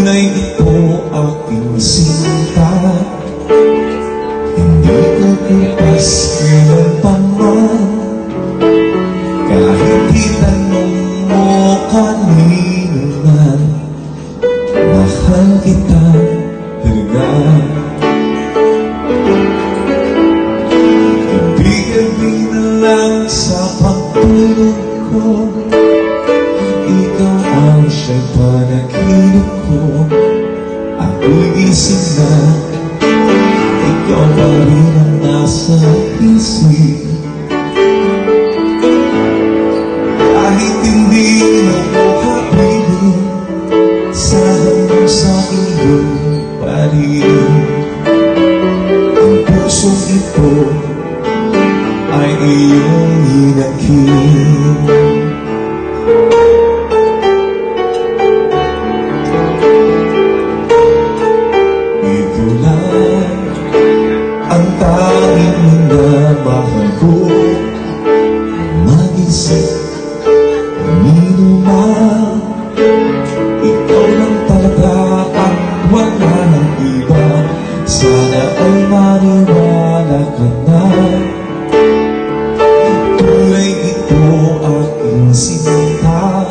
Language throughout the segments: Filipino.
Tunay ito aking sinta, hindi ko kupas kailanpaman. Kahit itanong mo kanino man, mahal kita talaga. Ibig-ibig na lang sa pagtulog ko, ikaw ang siya'y panaginip ko. Ako'y gising na, ikaw pa rin ang nasa isip. Kahit hindi mo ko kapiling, saan mo sa iyong parin. Ang pusong ito ay iyong hinagin. Ito lang ang tanging minamahal ko, mag-isip kanino man. Ikaw lang talaga ang wala ng iba. Sana ay maniwala ka na. Tunay ito aking sinta,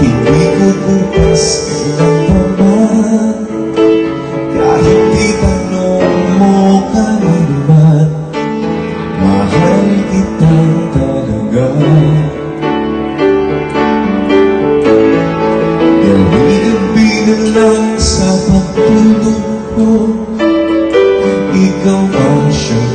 hindi ko kupas kailanpaman. Kahit itanong mo kanino man, mahal kita talaga. Gabi-gabi na lang sa pagtulog ko, ikaw ang siyang